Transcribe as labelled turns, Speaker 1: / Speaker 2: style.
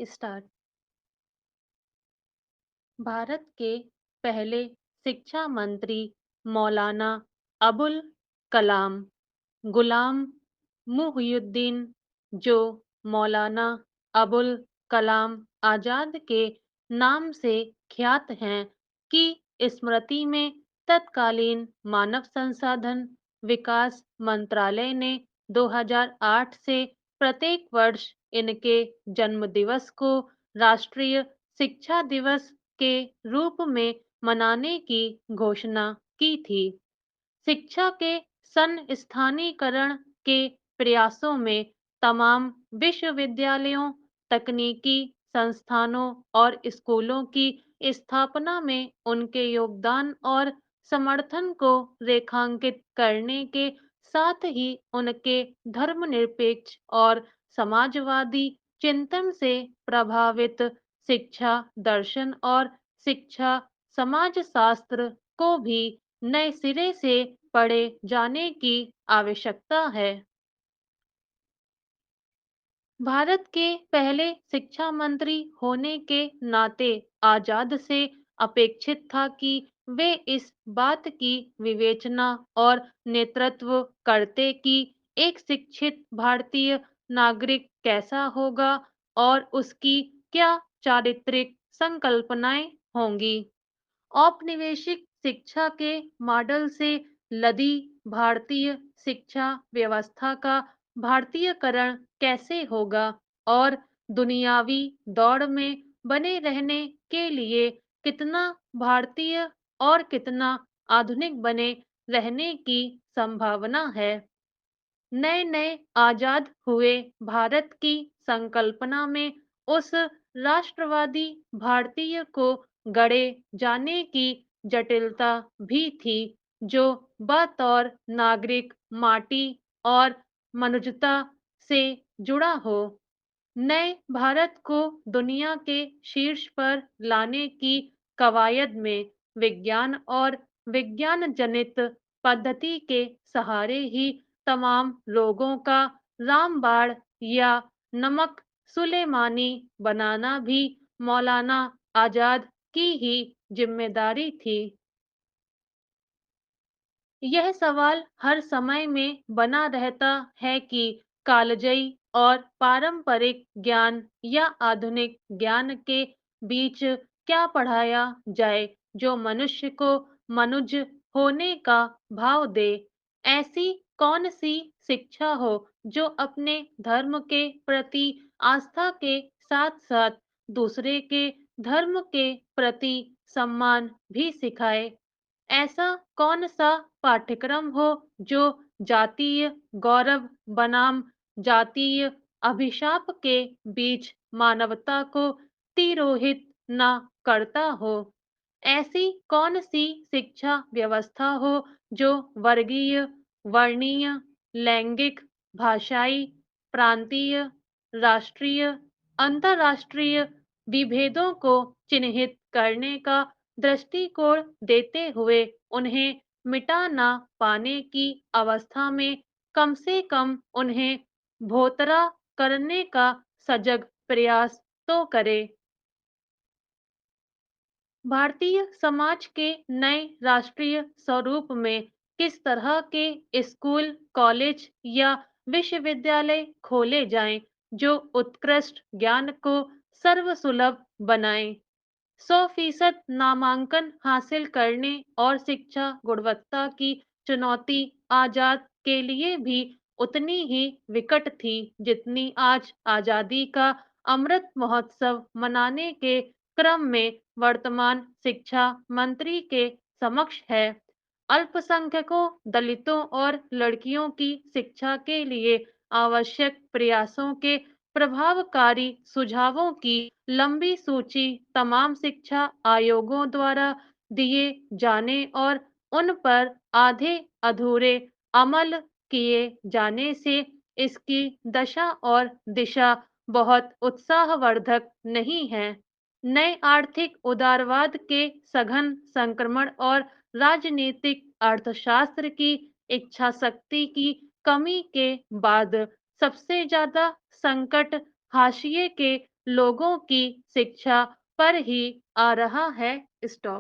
Speaker 1: Start. Bharat के पहले शिक्षा मंत्री मौलाना अबुल कलाम गुलाम मुहियुद्दीन, जो मौलाना अबुल कलाम आजाद के नाम से ख्यात हैं, की स्मृति में तत्कालीन मानव संसाधन विकास मंत्रालय ने 2008 से प्रत्येक वर्ष इनके जन्मदिवस को राष्ट्रीय शिक्षा दिवस के रूप में मनाने की घोषणा की थी। शिक्षा के संस्थानीकरण के प्रयासों में तमाम विश्वविद्यालयों, तकनीकी संस्थानों और स्कूलों की स्थापना में उनके योगदान और समर्थन को रेखांकित करने के साथ ही उनके धर्मनिरपेक्ष और समाजवादी चिंतन से प्रभावित शिक्षा दर्शन और शिक्षा समाजशास्त्र को भी नए सिरे से पढ़े जाने की आवश्यकता है। भारत के पहले शिक्षा मंत्री होने के नाते आजाद से अपेक्षित था कि वे इस बात की विवेचना और नेतृत्व करते कि एक शिक्षित भारतीय नागरिक कैसा होगा और उसकी क्या चारित्रिक संकल्पनाएं होंगी। औपनिवेशिक शिक्षा के मॉडल से लदी भारतीय शिक्षा व्यवस्था का भारतीयकरण कैसे होगा और दुनियावी दौड़ में बने रहने के लिए कितना भारतीय और कितना आधुनिक बने रहने की संभावना है। नए नए आजाद हुए भारत की संकल्पना में उस राष्ट्रवादी भारतीय को गढ़े जाने की जटिलता भी थी, जो बतौर नागरिक माटी और मनुष्यता से जुड़ा हो। नए भारत को दुनिया के शीर्ष पर लाने की कवायद में विज्ञान और विज्ञान जनित पद्धति के सहारे ही तमाम लोगों का रामबाण या नमक सुलेमानी बनाना भी मौलाना आजाद की ही जिम्मेदारी थी। यह सवाल हर समय में बना रहता है कि कालजयी और पारंपरिक ज्ञान या आधुनिक ज्ञान के बीच क्या पढ़ाया जाए जो मनुष्य को मनुज होने का भाव दे। ऐसी कौन सी शिक्षा हो जो अपने धर्म के प्रति आस्था के साथ साथ दूसरे के धर्म के प्रति सम्मान भी सिखाए। ऐसा कौन-सा पाठ्यक्रम हो जो जातीय गौरव बनाम जातीय अभिशाप के बीच मानवता को तिरोहित न करता हो। ऐसी कौन-सी शिक्षा व्यवस्था हो जो वर्गीय, वर्णीय, लैंगिक, भाषाई, प्रांतीय, राष्ट्रीय, अंतर्राष्ट्रीय विभेदों को चिन्हित करने का दृष्टिकोण देते हुए उन्हें मिटा ना पाने की अवस्था में कम से कम उन्हें भोतरा करने का सजग प्रयास तो करे। भारतीय समाज के नए राष्ट्रीय स्वरूप में किस तरह के स्कूल, कॉलेज या विश्वविद्यालय खोले जाएं जो उत्कृष्ट ज्ञान को सर्वसुलभ बनाएं। 100% नामांकन हासिल करने और शिक्षा गुणवत्ता की चुनौती आजाद के लिए भी उतनी ही विकट थी जितनी आज आजादी का अमृत महोत्सव मनाने के क्रम में वर्तमान शिक्षा मंत्री के समक्ष है। अल्पसंख्यकों, दलितों और लड़कियों की शिक्षा के लिए आवश्यक प्रयासों के प्रभावकारी सुझावों की लंबी सूची तमाम शिक्षा आयोगों द्वारा दिए जाने और उन पर आधे अधूरे अमल किए जाने से इसकी दशा और दिशा बहुत उत्साहवर्धक नहीं है। नए आर्थिक उदारवाद के सघन संक्रमण और राजनीतिक अर्थशास्त्र की इच्छा शक्ति की कमी के बाद सबसे ज्यादा संकट हाशिए के लोगों की शिक्षा पर ही आ रहा है स्टॉप।